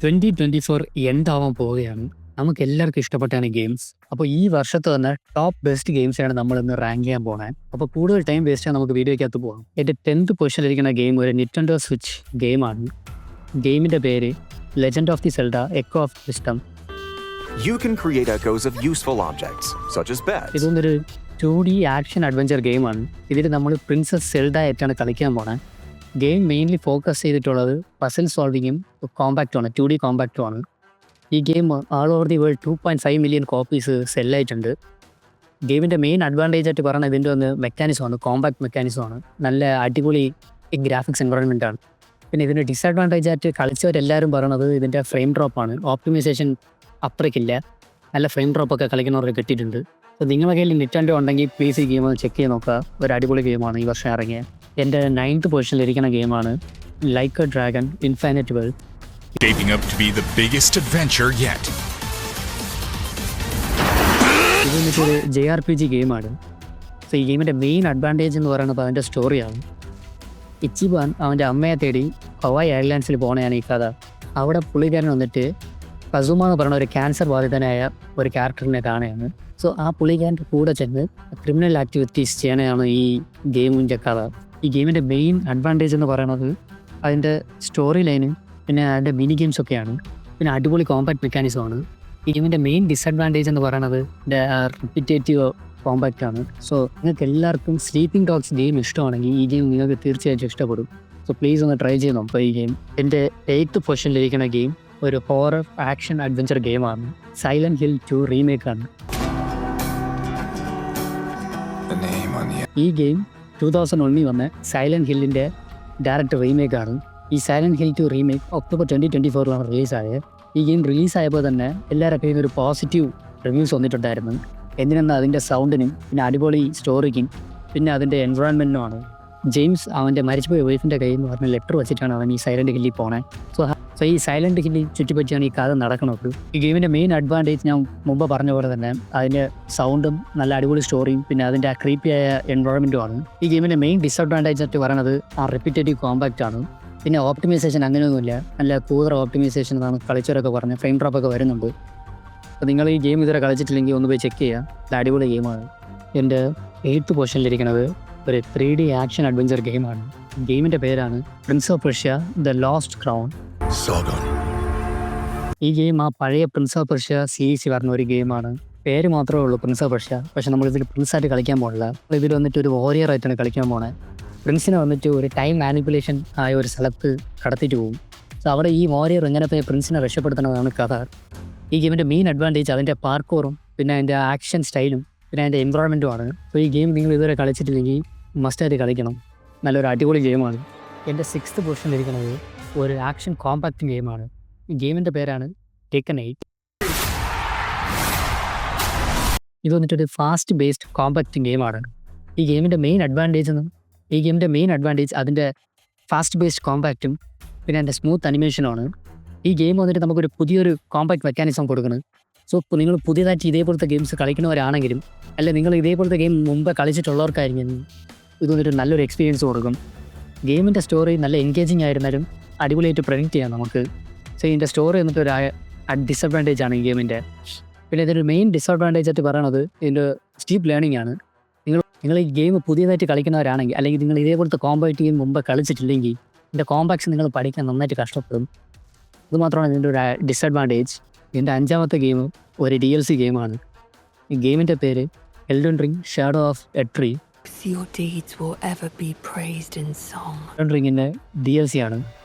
2024 എൻഡാവാൻ പോവുകയാണ്. നമുക്ക് എല്ലാവർക്കും ഇഷ്ടപ്പെട്ടാണ് ഗെയിംസ്. അപ്പോൾ ഈ വർഷത്തെ തന്നെ ടോപ്പ് ബെസ്റ്റ് ഗെയിംസാണ് നമ്മളിന്ന് റാങ്ക് ചെയ്യാൻ പോകുന്നത്. അപ്പോൾ കൂടുതൽ ടൈം വേസ്റ്റ് ചെയ്യാൻ നമുക്ക് വീഡിയോയ്ക്കകത്ത് പോകാം. എൻ്റെ 10th പൊസിഷനിലിരിക്കുന്ന ഗെയിം ഒരു നിറ്റൻഡോ സ്വിച്ച് ഗെയിമാണ്. ഗെയിമിൻ്റെ പേര് legend of the Zelda echo of wisdom. You can create echoes of useful objects, such as beds. ഇതൊന്നൊരു 2D ആക്ഷൻ അഡ്വഞ്ചർ ഗെയിമാണ്. ഇതിൽ നമ്മൾ പ്രിൻസസ് സെൽഡ ആയിട്ടാണ് കളിക്കാൻ പോകുന്നത്. ഗെയിം മെയിൻലി ഫോക്കസ് ചെയ്തിട്ടുള്ളത് പസിൽ സോൾവിങ്ങും കോമ്പാക്റ്റുമാണ്, 2D കോമ്പാക്റ്റുമാണ്. ഈ game all over the world 2.5 million copies സെല്ലായിട്ടുണ്ട്. ഗെയിമിൻ്റെ മെയിൻ അഡ്വാൻറ്റേജ് ആയിട്ട് പറയുന്നത് ഇതിൻ്റെ ഒന്ന് മെക്കാനിസമാണ്, കോമ്പാക്ട് മെക്കാനിസമാണ്. നല്ല അടിപൊളി ഗ്രാഫിക്സ് എൻവറോൺമെൻറ്റാണ്. പിന്നെ ഇതിൻ്റെ ഡിസഡ്വാൻറ്റേജ് ആയിട്ട് കളിച്ചവരെല്ലാവരും പറയണത് ഇതിൻ്റെ ഫ്രെയിം ഡ്രോപ്പാണ്. ഓപ്റ്റിമൈസേഷൻ അത്രയ്ക്കില്ല. നല്ല ഫ്രെയിം ഡ്രോപ്പൊക്കെ കളിക്കുന്നവർക്ക് കിട്ടിയിട്ടുണ്ട്. അപ്പോൾ നിങ്ങളുടെ കയ്യിൽ നിറ്റൻഡോ ഉണ്ടെങ്കിൽ പ്ലീസ് ഈ ഗെയിം ഒന്ന് ചെക്ക് ചെയ്ത് നോക്കുക. ഒരു അടിപൊളി ഗെയിമാണ് ഈ വർഷം ഇറങ്ങിയ. എൻ്റെ 9th പൊസിഷനിലിരിക്കുന്ന ഗെയിമാണ് like A dragon infinite world. Shaping up to be the biggest adventure yet. ഇത് എന്നിട്ടൊരു JRPG ഗെയിമാണ്. സോ ഈ ഗെയിമിൻ്റെ മെയിൻ അഡ്വാൻറ്റേജ് എന്ന് പറയുന്നത് അതിൻ്റെ സ്റ്റോറിയാണ്. ഇച്ചിബാൻ അവൻ്റെ അമ്മയെ തേടി ഹവായ് ഐലാൻഡ്സിൽ പോകണതാണ് ഈ കഥ. അവിടെ പുള്ളിക്കാരൻ വന്നിട്ട് കസുമ എന്ന് പറയുന്ന ഒരു ക്യാൻസർ ബാധിതനായ ഒരു ക്യാരക്ടറിനെ കാണുകയാണ്. സോ ആ പുള്ളിക്കാരൻ്റെ കൂടെ ചെന്ന് ക്രിമിനൽ ആക്ടിവിറ്റീസ് ചെയ്യാനാണ് ഈ ഗെയിമിൻ്റെ കഥ. ഈ ഗെയിമിൻ്റെ മെയിൻ അഡ്വാൻറ്റേജ് എന്ന് പറയുന്നത് അതിൻ്റെ സ്റ്റോറി ലൈനും പിന്നെ അതിൻ്റെ മിനി ഗെയിംസൊക്കെയാണ്. പിന്നെ അടിപൊളി കോമ്പാക്ട് മെക്കാനിസമാണ്. ഈ ഗെയിമിൻ്റെ മെയിൻ ഡിസഡ്വാൻറ്റേജ് എന്ന് പറയുന്നത് റിപ്പിറ്റേറ്റീവ് കോമ്പാക്റ്റാണ്. സോ നിങ്ങൾക്ക് എല്ലാവർക്കും സ്ലീപ്പിംഗ് ഡോഗ്സ് ഗെയിം ഇഷ്ടമാണെങ്കിൽ ഈ ഗെയിം നിങ്ങൾക്ക് തീർച്ചയായിട്ടും ഇഷ്ടപ്പെടും. സോ പ്ലീസ് ഒന്ന് ട്രൈ ചെയ്ത് നോക്കുക ഈ ഗെയിം. എൻ്റെ 8th പൊസിഷനിലിരിക്കുന്ന ഗെയിം ഒരു ഹൊറർ ആക്ഷൻ അഡ്വഞ്ചർ ഗെയിമാണ്. Silent hill 2 റീമേക്കാണ്. ഈ ഗെയിം 2001 വന്ന സൈലന്റ് ഹില്ലിൻ്റെ ഡയറക്റ്റ് റീമേക്കാണ്. ഈ സൈലന്റ് ഹിൽ 2 റീമേക്ക് ഒക്ടോബർ 2024 റിലീസായത്. ഈ ഗെയിം റിലീസായപ്പോൾ തന്നെ എല്ലാവരുടെ കയ്യിൽ ഒരു പോസിറ്റീവ് റിവ്യൂസ് വന്നിട്ടുണ്ടായിരുന്നു. എന്തിനെന്നാൽ അതിൻ്റെ സൗണ്ടിനും പിന്നെ അടിപൊളി സ്റ്റോറിക്കും പിന്നെ അതിൻ്റെ എൻവറോൺമെൻറ്റിനുമാണ്. ജെയിംസ് അവൻ്റെ മരിച്ചുപോയ വൈഫിൻ്റെ കയ്യിൽ നിന്ന് പറഞ്ഞ ലെറ്റർ വെച്ചിട്ടാണ് അവൻ ഈ സൈലന്റ് ഹില്ലിൽ പോണേ. സോ ഈ സൈലന്റ് ഹില്ലിൽ ചുറ്റിപ്പറ്റിയാണ് ഈ കഥ നടക്കുന്നത്. ഈ ഗെയിമിൻ്റെ മെയിൻ അഡ്വാൻറ്റേജ് ഞാൻ മുമ്പ് പറഞ്ഞ പോലെ തന്നെ അതിൻ്റെ സൗണ്ടും നല്ല അടിപൊളി സ്റ്റോറിയും പിന്നെ അതിൻ്റെ ആ ക്രീപ്പിയായ എൻവറോൺമെൻറ്റുമാണ്. ഈ ഗെയിമിൻ്റെ മെയിൻ ഡിസഡ്വാൻറ്റേജ് ആയിട്ട് പറയുന്നത് ആ റിപ്പീറ്റേറ്റീവ് കോമ്പാക്റ്റ് ആണ്. പിന്നെ ഓപ്റ്റിമൈസേഷൻ അങ്ങനെയൊന്നുമില്ല, നല്ല കൂതറ ഓപ്റ്റിമൈസേഷൻ എന്നാണ് കളിച്ചവരൊക്കെ പറഞ്ഞത്. ഫ്രെയിം ഡ്രോപ്പൊക്കെ വരുന്നുണ്ട്. അപ്പോൾ നിങ്ങൾ ഈ ഗെയിം ഇതുവരെ കളിച്ചിട്ടില്ലെങ്കിൽ ഒന്ന് പോയി ചെക്ക് ചെയ്യുക. ഇത് അടിപൊളി ഗെയിമാണ്. എൻ്റെ 8th പൊസിഷനിലിരിക്കുന്നത് ഒരു 3D ആക്ഷൻ അഡ്വഞ്ചർ ഗെയിമാണ്. ഗെയിമിൻ്റെ പേരാണ് Prince of Persia the lost crown. ഈ ഗെയിം ആ പഴയ പ്രിൻസ് ഓഫ് പേർഷ്യ സീരീസ് പറഞ്ഞ ഒരു ഗെയിമാണ്. പേര് മാത്രമേ ഉള്ളൂ പ്രിൻസ് ഓഫ് പേർഷ്യ. പക്ഷെ നമ്മളിതിൽ പ്രിൻസായിട്ട് കളിക്കാൻ പോകില്ല. ഇതിൽ വന്നിട്ട് ഒരു വാരിയർ ആയിട്ടാണ് കളിക്കാൻ പോണത്. പ്രിൻസിനെ വന്നിട്ട് ഒരു ടൈം മാനിപ്പുലേഷൻ ആയ ഒരു സ്ഥലത്ത് കടത്തിയിട്ട് പോകും. സോ അവിടെ ഈ വാരിയർ എങ്ങനെ പോയി പ്രിൻസിനെ രക്ഷപ്പെടുത്തണമെന്നാണ് കഥ. ഈ ഗെയിമിൻ്റെ മെയിൻ അഡ്വാൻറ്റേജ് അതിൻ്റെ പാർക്കോറും പിന്നെ അതിൻ്റെ ആക്ഷൻ സ്റ്റൈലും പിന്നെ അതിൻ്റെ എൻവറോൺമെൻറ്റുമാണ്. സോ ഈ ഗെയിം നിങ്ങൾ ഇതുവരെ കളിച്ചിട്ടില്ലെങ്കിൽ മസ്റ്റായിട്ട് കളിക്കണം. നല്ലൊരു അടിപൊളി ഗെയിമാണ്. എൻ്റെ 6th പൊസിഷനിലിരിക്കുന്നത് ഒരു ആക്ഷൻ കോമ്പാക്റ്റിംഗ് ഗെയിമാണ്. ഈ ഗെയിമിൻ്റെ പേരാണ് ടേക്കൻ 8. ഇത് വന്നിട്ടൊരു ഫാസ്റ്റ് ബേസ്ഡ് കോമ്പാക്റ്റിംഗ് ഗെയിമാണ്. ഈ ഗെയിമിൻ്റെ മെയിൻ അഡ്വാൻറ്റേജ് അതിൻ്റെ ഫാസ്റ്റ് ബേസ്ഡ് കോമ്പാക്റ്റും പിന്നെ അതിൻ്റെ സ്മൂത്ത് അനിമേഷനുമാണ്. ഈ ഗെയിം വന്നിട്ട് നമുക്കൊരു പുതിയൊരു കോമ്പാക്ട് മെക്കാനിസം കൊടുക്കുന്നത്. സോ ഇപ്പോൾ നിങ്ങൾ പുതിയതായിട്ട് ഇതേപോലത്തെ ഗെയിംസ് കളിക്കുന്നവരാണെങ്കിലും അല്ല നിങ്ങൾ ഇതേപോലത്തെ ഗെയിം മുമ്പ് കളിച്ചിട്ടുള്ളവർക്കായിരിക്കും ഇത് വന്നിട്ട് നല്ലൊരു എക്സ്പീരിയൻസ് കൊടുക്കും. ഗെയിമിൻ്റെ സ്റ്റോറി നല്ല എൻഗേജിങ് ആയിരുന്നാലും അടിപൊളിയായിട്ട് പ്രഡിക്റ്റ് ചെയ്യാം നമുക്ക്. സോ ഇതിൻ്റെ സ്റ്റോറി വന്നിട്ട് ഒരു ഡിസഡ്വാൻറ്റേജ് ആണ് ഈ ഗെയിമിൻ്റെ. പിന്നെ ഇതിൻ്റെ മെയിൻ ഡിസഡ്വാൻറ്റേജ് ആയിട്ട് പറയണത് ഇതിൻ്റെ സ്റ്റീപ്പ് ലേണിംഗ് ആണ്. നിങ്ങൾ ഈ ഗെയിം പുതിയതായിട്ട് കളിക്കുന്നവരാണെങ്കിൽ അല്ലെങ്കിൽ നിങ്ങൾ ഇതേപോലത്തെ കോമ്പാക്റ്റ് ഗെയിം മുമ്പ് കളിച്ചിട്ടില്ലെങ്കിൽ ഇതിൻ്റെ കോമ്പാക്ട്സ് നിങ്ങൾ പഠിക്കാൻ നന്നായിട്ട് കഷ്ടപ്പെടും. അതുമാത്രമാണ് ഇതിൻ്റെ ഒരു ഡിസഡ്വാൻറ്റേജ്. ഇതിൻ്റെ 5ാമത്തെ ഗെയിം ഒരു DLC ഗെയിമാണ്. ഈ ഗെയിമിൻ്റെ പേര് Elden Ring Shadow of a tree. Elden റിങ്ങിൻ്റെ DLC ആണ്.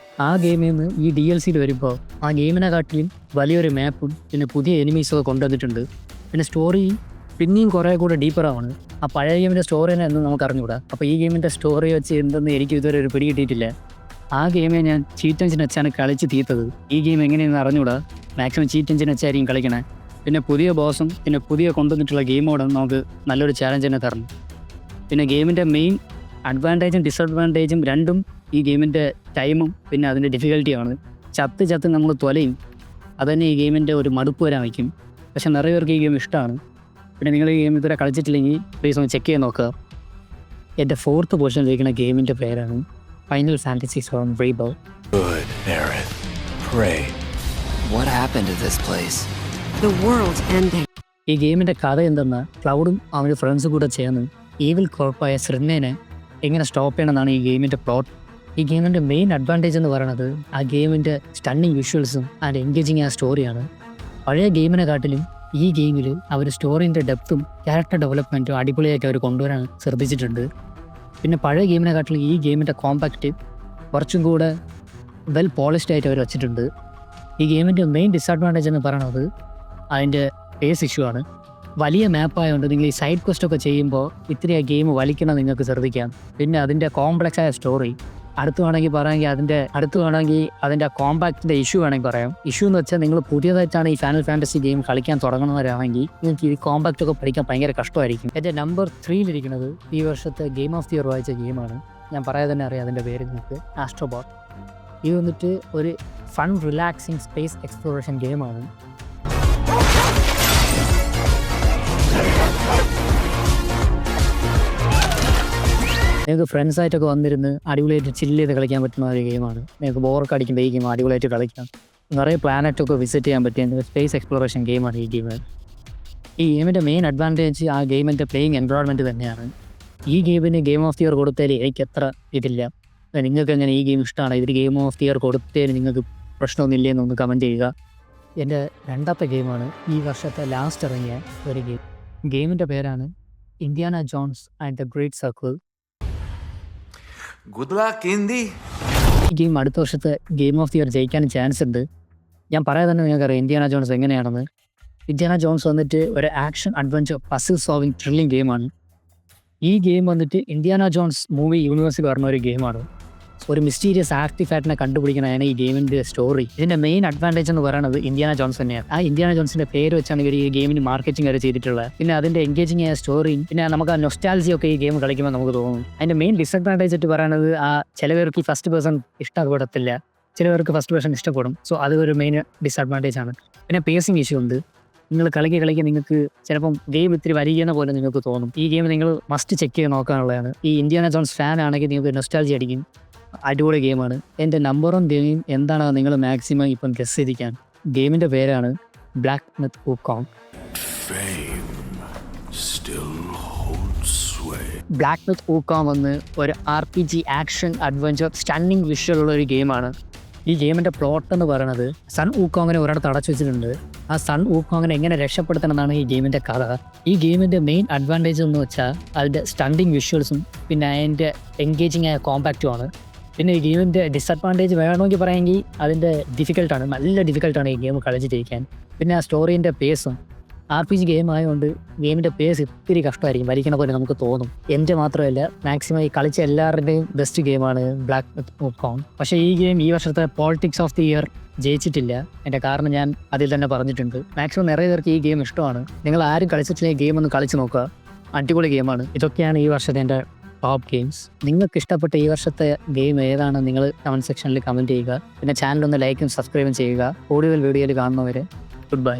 ആ ഗെയിമിൽ നിന്ന് ഈ DLCയിൽ വരുമ്പോൾ ആ ഗെയിമിനെക്കാട്ടിലും വലിയൊരു മാപ്പും പിന്നെ പുതിയ എനിമീസൊക്കെ കൊണ്ടുവന്നിട്ടുണ്ട്. പിന്നെ സ്റ്റോറി പിന്നെയും കുറേ കൂടെ ഡീപ്പറാണ്. ആ പഴയ ഗെയിമിൻ്റെ സ്റ്റോറി തന്നെ എന്ന് നമുക്ക് അറിഞ്ഞുകൂടാ. അപ്പോൾ ഈ ഗെയിമിൻ്റെ സ്റ്റോറി വെച്ച് എന്തെന്ന് എനിക്ക് ഇതുവരെ ഒരു പിടി കിട്ടിയിട്ടില്ല. ആ ഗെയിമെ ഞാൻ ചീറ്റ് എഞ്ചിൻ വെച്ചാണ് കളിച്ച് തീർത്തത്. ഈ ഗെയിം എങ്ങനെയെന്ന് അറിഞ്ഞുകൂടാ. മാക്സിമം ചീറ്റ് എഞ്ചിൻ വെച്ചായിരിക്കും കളിക്കണേ. പിന്നെ പുതിയ ബോസും പിന്നെ പുതിയ കൊണ്ടുവന്നിട്ടുള്ള ഗെയിമോടും നമുക്ക് നല്ലൊരു ചാലഞ്ച് തന്നെ തരണം. പിന്നെ ഗെയിമിൻ്റെ മെയിൻ അഡ്വാൻറ്റേജും ഡിസഡ്വാൻറ്റേജും രണ്ടും ഈ ഗെയിമിൻ്റെ ടൈമും പിന്നെ അതിൻ്റെ ഡിഫിക്കൽറ്റിയാണ്. ചത്ത് നമ്മൾ തൊലയും. അതുതന്നെ ഈ ഗെയിമിൻ്റെ ഒരു മടുപ്പ് വരാൻ വയ്ക്കും. പക്ഷെ നിറയെ പേർക്ക് ഈ ഗെയിം ഇഷ്ടമാണ്. പിന്നെ നിങ്ങൾ ഈ ഗെയിം ഇതുവരെ കളിച്ചിട്ടില്ലെങ്കിൽ പ്ലീസ് ഒന്ന് ചെക്ക് ചെയ്ത് നോക്കുക. എൻ്റെ 4th പൊസിഷനിലിരിക്കുന്ന ഗെയിമിൻ്റെ പേരാണ് final fantasy 7 Rebirth. Good, Aerith. Pray. What happened to this place? The world's ending. ഈ ഗെയിമിൻ്റെ കഥ എന്തെന്ന് ക്ലൗഡും അവൻ്റെ ഫ്രണ്ട്സും കൂടെ ചേർന്ന് ഈവിൽ കോർപ്പായ സിർനേനെ എങ്ങനെ സ്റ്റോപ്പ് ചെയ്യണമെന്നാണ് ഈ ഗെയിമിൻ്റെ പ്ലോട്ട്. ഈ ഗെയിമിൻ്റെ മെയിൻ അഡ്വാൻറ്റേജ് എന്ന് പറയുന്നത് ആ ഗെയിമിൻ്റെ സ്റ്റണ്ണിങ് വിഷ്വൽസും ആൻഡ് എൻഗേജിങ് ആ സ്റ്റോറിയാണ്. പഴയ ഗെയിമിനെക്കാട്ടിലും ഈ ഗെയിമിൽ അവർ സ്റ്റോറീൻ്റെ ഡെപ്തും ക്യാരക്ടർ ഡെവലപ്മെൻറ്റും അടിപൊളിയായിട്ട് അവർ കൊണ്ടുവരാൻ ശ്രദ്ധിച്ചിട്ടുണ്ട്. പിന്നെ പഴയ ഗെയിമിനെക്കാട്ടിലും ഈ ഗെയിമിൻ്റെ കോമ്പാക്റ്റ് കുറച്ചും കൂടെ വെൽ പോളിഷ്ഡ് ആയിട്ട് അവർ വെച്ചിട്ടുണ്ട്. ഈ ഗെയിമിൻ്റെ മെയിൻ ഡിസഡ്വാൻറ്റേജ് എന്ന് പറയുന്നത് അതിൻ്റെ പേസ് ഇഷ്യൂ ആണ്. വലിയ മാപ്പായതുകൊണ്ട് നിങ്ങൾ ഈ സൈഡ് ക്വസ്റ്റ് ഒക്കെ ചെയ്യുമ്പോൾ ഇത്തിരി ആ ഗെയിം വലിക്കണം നിങ്ങൾക്ക് ശ്രദ്ധിക്കാം. പിന്നെ അതിൻ്റെ കോംപ്ലക്സ് ആയ സ്റ്റോറി അടുത്ത് വേണമെങ്കിൽ അതിൻ്റെ കോമ്പാക്റ്റിൻ്റെ ഇഷ്യൂ വേണമെങ്കിൽ പറയാം. ഇഷ്യൂ എന്ന് വെച്ചാൽ നിങ്ങൾ പുതിയതായിട്ടാണ് ഈ ഫൈനൽ ഫാൻറ്റസി ഗെയിം കളിക്കാൻ തുടങ്ങുന്നവരാണെങ്കിൽ നിങ്ങൾക്ക് ഈ കോമ്പാക്റ്റ് ഒക്കെ പഠിക്കാൻ ഭയങ്കര കഷ്ടമായിരിക്കും. എൻ്റെ നമ്പർ 3 ഈ വർഷത്തെ ഗെയിം ഓഫ് ദി ഇയർ വായിച്ച ഗെയിമാണ്. ഞാൻ പറയാതെ തന്നെ അറിയാം അതിൻ്റെ പേര് നിങ്ങൾക്ക്, ആസ്ട്രോബോട്ട്. ഇത് വന്നിട്ട് ഒരു ഫൺ റിലാക്സിങ് സ്പേസ് എക്സ്പ്ലോറേഷൻ ഗെയിമാണ്. നിങ്ങൾക്ക് ഫ്രണ്ട്സായിട്ടൊക്കെ വന്നിരുന്ന് അടിപൊളിയായിട്ട് ചില്ല് ചെയ്ത് കളിക്കാൻ പറ്റുന്ന ഒരു ഗെയിമാണ്. നിങ്ങൾക്ക് ബോറൊക്കെ അടിക്കുമ്പോൾ ഈ ഗെയിം അടിപൊളിയായിട്ട് കളിക്കാം. നിറയെ പ്ലാനറ്റൊക്കെ വിസിറ്റ് ചെയ്യാൻ പറ്റിയ സ്പേസ് എക്സ്പ്ലോറേഷൻ ഗെയിമാണ് ഈ ഗെയിം. ഈ ഗെയിമിൻ്റെ മെയിൻ അഡ്വാൻറ്റേജ് ആ ഗെയിമിൻ്റെ പ്ലേയിങ് എൻവയോൺമെൻറ്റ് തന്നെയാണ്. ഈ ഗെയിമിന് ഗെയിം ഓഫ് ദി ഇയർ കൊടുത്തതിൽ എനിക്ക് എത്ര ഇതില്ല. നിങ്ങൾക്ക് എങ്ങനെ ഈ ഗെയിം ഇഷ്ടമാണ്, ഇതിൽ ഗെയിം ഓഫ് ദി ഇയർ കൊടുത്തതിന് നിങ്ങൾക്ക് പ്രശ്നമൊന്നുമില്ലേ എന്നൊന്ന് കമൻറ്റ് ചെയ്യുക. എൻ്റെ രണ്ടാമത്തെ ഗെയിമാണ് ഈ വർഷത്തെ ലാസ്റ്റ് ഇറങ്ങിയ ഒരു ഗെയിം. ഗെയിമിൻ്റെ പേരാണ് Indiana Jones and the Great Circle. Good luck, Indy. ഈ ഗെയിം അടുത്ത വർഷത്തെ ഗെയിം ഓഫ് ദി ഇയർ ജയിക്കാനും ചാൻസ് ഉണ്ട്. ഞാൻ പറയാതെ തന്നെ നിങ്ങൾക്കറിയാം ഇന്ത്യാന ജോൺസ് എങ്ങനെയാണെന്ന്. ഇന്ത്യാന ജോൺസ് വന്നിട്ട് ഒരു action adventure puzzle solving thrilling ഗെയിമാണ്. ഈ ഗെയിം വന്നിട്ട് ഇന്ത്യാന ജോൺസ് മൂവി യൂണിവേഴ്സിൽ പറഞ്ഞ ഒരു ഗെയിമാണ്. ഒരു മിസ്റ്റീരിയസ് ആർട്ടിഫാക്റ്റിനെ കണ്ടുപിടിക്കണതാണ് ഈ ഗെയിമിൻ്റെ സ്റ്റോറി. ഇതിൻ്റെ മെയിൻ അഡ്വാൻറ്റേജ് എന്ന് പറയുന്നത് ഇന്ത്യാന ജോൺസ് തന്നെയാണ്. ആ ഇന്ത്യാന ജോൺസിൻ്റെ പേര് വെച്ചാണ് ഇവർ ഈ ഗെയിമിന് മാർക്കറ്റിംഗ് വരെ ചെയ്തിട്ടുള്ളത്. പിന്നെ അതിൻ്റെ എൻഗേജിങ് ആയ സ്റ്റോറിയും പിന്നെ നമുക്ക് ആ നൊസ്റ്റാൾജിയൊക്കെ ഈ ഗെയിം കളിക്കുമ്പോൾ നമുക്ക് തോന്നും. അതിൻ്റെ മെയിൻ ഡിസഡ്വാൻറ്റേജ് ആയിട്ട് പറയുന്നത് ആ ചിലവർക്ക് ഫസ്റ്റ് പേഴ്സൺ ഇഷ്ടപ്പെടത്തില്ല, ചിലവർക്ക് ഫസ്റ്റ് പേഴ്സൺ ഇഷ്ടപ്പെടും. സോ അത് ഒരു മെയിൻ ഡിസഡ്വാൻറ്റേജ് ആണ്. പിന്നെ പേസിങ് ഇഷ്യൂ ഉണ്ട്. നിങ്ങൾ കളിക്കുക നിങ്ങൾക്ക് ചിലപ്പം ഗെയിം ഇത്തിരി വരികയെന്ന പോലെ നിങ്ങൾക്ക് തോന്നും. ഈ ഗെയിം നിങ്ങൾ മസ്റ്റ് ചെക്ക് ചെയ്ത് നോക്കാനുള്ളതാണ്. ഈ ഇന്ത്യാന ജോൺസ് ഫാൻ ആണെങ്കിൽ നിങ്ങൾക്ക് നൊസ്റ്റാൾജി അടിക്കും. അടിപൊളി ഗെയിമാണ്. എൻ്റെ നമ്പർ 1 ഗെയിം എന്താണെന്ന് നിങ്ങൾ മാക്സിമം ഇപ്പം ഗസ് ചെയ്തിരിക്കാൻ. ഗെയിമിൻ്റെ പേരാണ് ബ്ലാക്ക് മെത്ത് വൂക്കോങ്. ബ്ലാക്ക് മെത്ത് വൂക്കോങ് വന്ന് ഒരു RPG action adventure stunning visual ഉള്ള ഒരു ഗെയിമാണ്. ഈ ഗെയിമിൻ്റെ പ്ലോട്ട് എന്ന് പറയുന്നത് സൺ വൂക്കോങ്ങിനെ ഒരിടത്ത് അടച്ചു വെച്ചിട്ടുണ്ട്. ആ സൺ വൂക്കോങ്ങിനെ എങ്ങനെ രക്ഷപ്പെടുത്തണം എന്നാണ് ഈ ഗെയിമിൻ്റെ കഥ. ഈ ഗെയിമിൻ്റെ മെയിൻ അഡ്വാൻറ്റേജ് എന്ന് വെച്ചാൽ അതിൻ്റെ സ്റ്റണ്ടിങ് വിഷ്വൽസും പിന്നെ അതിൻ്റെ എൻഗേജിങ് ആയ കോമ്പാക്റ്റുമാണ്. പിന്നെ ഈ ഗെയിമിൻ്റെ ഡിസഡ്വാൻറ്റേജ് വേണമെങ്കിൽ പറയുമെങ്കിൽ അതിൻ്റെ ഡിഫിക്കൽട്ടാണ്, നല്ല ഡിഫിക്കൽട്ടാണ് ഈ ഗെയിം കളിച്ചിരിക്കാൻ. പിന്നെ ആ സ്റ്റോറീൻ്റെ പേസും RPG ഗെയിം ആയതുകൊണ്ട് ഗെയിമിൻ്റെ പേസ് ഇത്തിരി കഷ്ടമായിരിക്കും, വലിക്കണ പോലെ നമുക്ക് തോന്നും. എൻ്റെ മാത്രമല്ല മാക്സിമം ഈ കളിച്ച എല്ലാവരുടെയും ബെസ്റ്റ് ഗെയിമാണ് ബ്ലാക്ക് മെത്ത് വൂക്കോങ്. പക്ഷേ ഈ ഗെയിം ഈ വർഷത്തെ പോളിറ്റിക്സ് ഓഫ് ദി ഇയർ ജയിച്ചിട്ടില്ല. എൻ്റെ കാരണം ഞാൻ അതിൽ തന്നെ പറഞ്ഞിട്ടുണ്ട്. മാക്സിമം നിറയെ പേർക്ക് ഈ ഗെയിം ഇഷ്ടമാണ്. നിങ്ങൾ ആരും കളിച്ചിട്ടില്ലെങ്കിൽ ഗെയിം ഒന്ന് കളിച്ച് നോക്കുക, അടിപൊളി ഗെയിമാണ്. ഇതൊക്കെയാണ് ഈ വർഷത്തെ എൻ്റെ ടോപ്പ് ഗെയിംസ്. നിങ്ങൾക്ക് ഇഷ്ടപ്പെട്ട ഈ വർഷത്തെ ഗെയിം ഏതാണ് നിങ്ങൾ കമൻറ്റ് സെക്ഷനിൽ കമൻറ്റ് ചെയ്യുക. പിന്നെ ചാനലൊന്ന് ലൈക്കും സബ്സ്ക്രൈബും ചെയ്യുക. കൂടുതൽ വീഡിയോയിൽ കാണുന്നവരെ ഗുഡ് ബൈ.